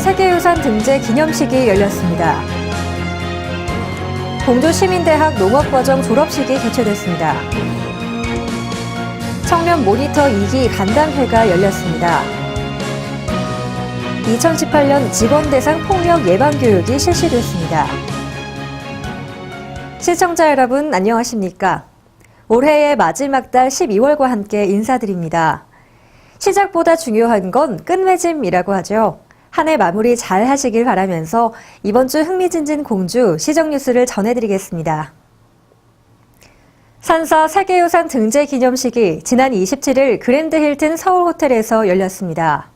세계유산 등재 기념식이 열렸습니다. 공주시민대학 농업과정 졸업식이 개최됐습니다. 청년 모니터 2기 간담회가 열렸습니다. 2018년 직원대상 폭력 예방교육이 실시됐습니다. 시청자 여러분 안녕하십니까? 올해의 마지막 달 12월과 함께 인사드립니다. 시작보다 중요한 건 끝맺음이라고 하죠. 한 해 마무리 잘 하시길 바라면서 이번 주 흥미진진 공주 시정 뉴스를 전해드리겠습니다. 산사 세계유산 등재 기념식이 지난 27일 그랜드 힐튼 서울호텔에서 열렸습니다.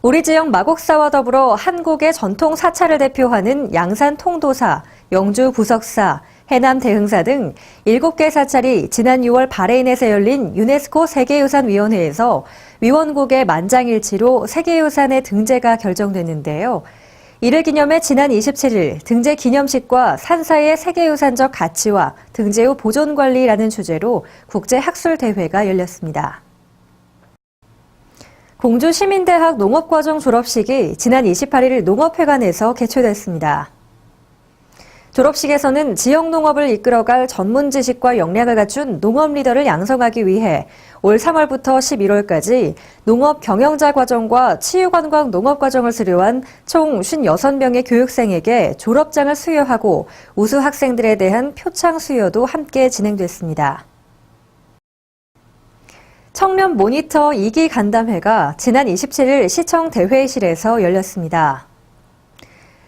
우리 지역 마곡사와 더불어 한국의 전통 사찰을 대표하는 양산 통도사, 영주 부석사, 해남 대흥사 등 7개 사찰이 지난 6월 바레인에서 열린 유네스코 세계유산위원회에서 위원국의 만장일치로 세계유산의 등재가 결정됐는데요. 이를 기념해 지난 27일 등재 기념식과 산사의 세계유산적 가치와 등재 후 보존관리라는 주제로 국제학술대회가 열렸습니다. 공주시민대학 농업과정 졸업식이 지난 28일 농업회관에서 개최됐습니다. 졸업식에서는 지역 농업을 이끌어갈 전문 지식과 역량을 갖춘 농업 리더를 양성하기 위해 올 3월부터 11월까지 농업 경영자 과정과 치유관광 농업 과정을 수료한 총 56명의 교육생에게 졸업장을 수여하고 우수 학생들에 대한 표창 수여도 함께 진행됐습니다. 청년 모니터 2기 간담회가 지난 27일 시청 대회의실에서 열렸습니다.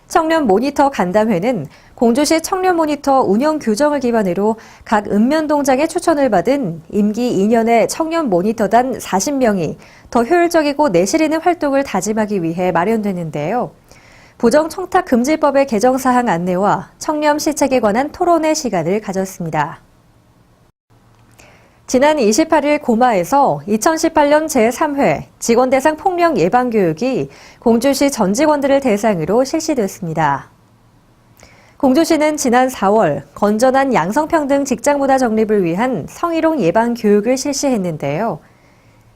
청년 모니터 간담회는 공주시 청년 모니터 운영 규정을 기반으로 각 읍면동장의 추천을 받은 임기 2년의 청년 모니터단 40명이 더 효율적이고 내실 있는 활동을 다짐하기 위해 마련되는데요. 부정청탁금지법의 개정사항 안내와 청렴 시책에 관한 토론회 시간을 가졌습니다. 지난 28일 고마에서 2018년 제3회 직원대상 폭력 예방교육이 공주시 전 직원들을 대상으로 실시됐습니다. 공주시는 지난 4월 건전한 양성평등 직장문화 정립을 위한 성희롱 예방 교육을 실시했는데요.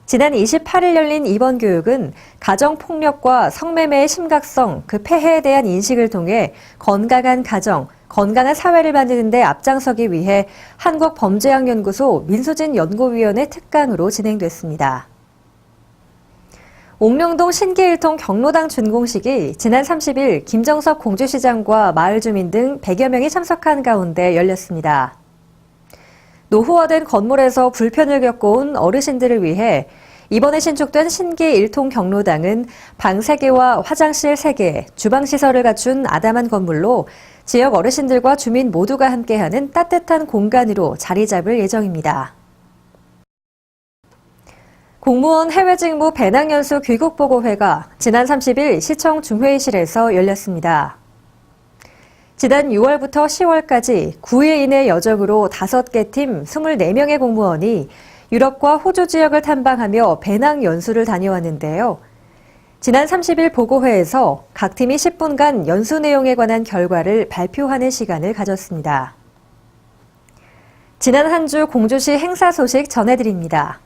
지난 28일 열린 이번 교육은 가정폭력과 성매매의 심각성, 그 폐해에 대한 인식을 통해 건강한 가정, 건강한 사회를 만드는 데 앞장서기 위해 한국범죄학연구소 민소진 연구위원회 특강으로 진행됐습니다. 옥룡동 신기일통 경로당 준공식이 지난 30일 김정석 공주시장과 마을 주민 등 100여 명이 참석한 가운데 열렸습니다. 노후화된 건물에서 불편을 겪어온 어르신들을 위해 이번에 신축된 신기일통 경로당은 방 3개와 화장실 3개, 주방시설을 갖춘 아담한 건물로 지역 어르신들과 주민 모두가 함께하는 따뜻한 공간으로 자리 잡을 예정입니다. 공무원 해외직무 배낭연수 귀국보고회가 지난 30일 시청 중회의실에서 열렸습니다. 지난 6월부터 10월까지 9일 이내 여정으로 5개 팀 24명의 공무원이 유럽과 호주 지역을 탐방하며 배낭연수를 다녀왔는데요. 지난 30일 보고회에서 각 팀이 10분간 연수 내용에 관한 결과를 발표하는 시간을 가졌습니다. 지난 한 주 공주시 행사 소식 전해드립니다.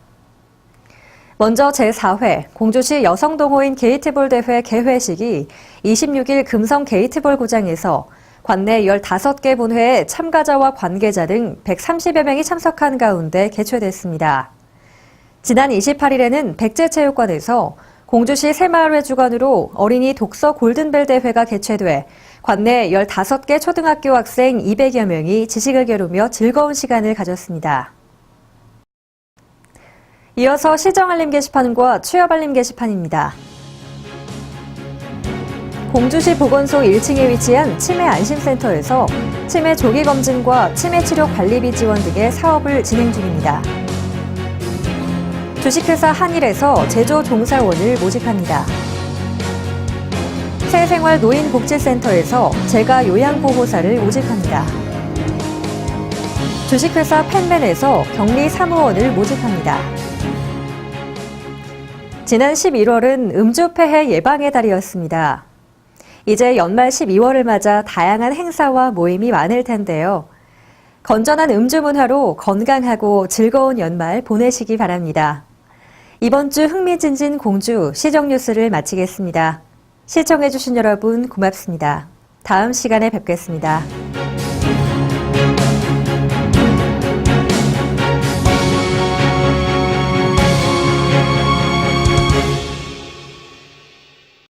먼저 제4회 공주시 여성동호인 게이트볼 대회 개회식이 26일 금성 게이트볼 구장에서 관내 15개 분회에 참가자와 관계자 등 130여 명이 참석한 가운데 개최됐습니다. 지난 28일에는 백제체육관에서 공주시 새마을회 주관으로 어린이 독서 골든벨 대회가 개최돼 관내 15개 초등학교 학생 200여 명이 지식을 겨루며 즐거운 시간을 가졌습니다. 이어서 시정알림 게시판과 취업알림 게시판입니다. 공주시 보건소 1층에 위치한 치매안심센터에서 치매 조기 검진과 치매 치료 관리비 지원 등의 사업을 진행 중입니다. 주식회사 한일에서 제조 종사원을 모집합니다. 새생활 노인복지센터에서 재가 요양보호사를 모집합니다. 주식회사 펜맨에서 격리 사무원을 모집합니다. 지난 11월은 음주 폐해 예방의 달이었습니다. 이제 연말 12월을 맞아 다양한 행사와 모임이 많을 텐데요. 건전한 음주 문화로 건강하고 즐거운 연말 보내시기 바랍니다. 이번 주 흥미진진 공주 시정 뉴스를 마치겠습니다. 시청해주신 여러분 고맙습니다. 다음 시간에 뵙겠습니다.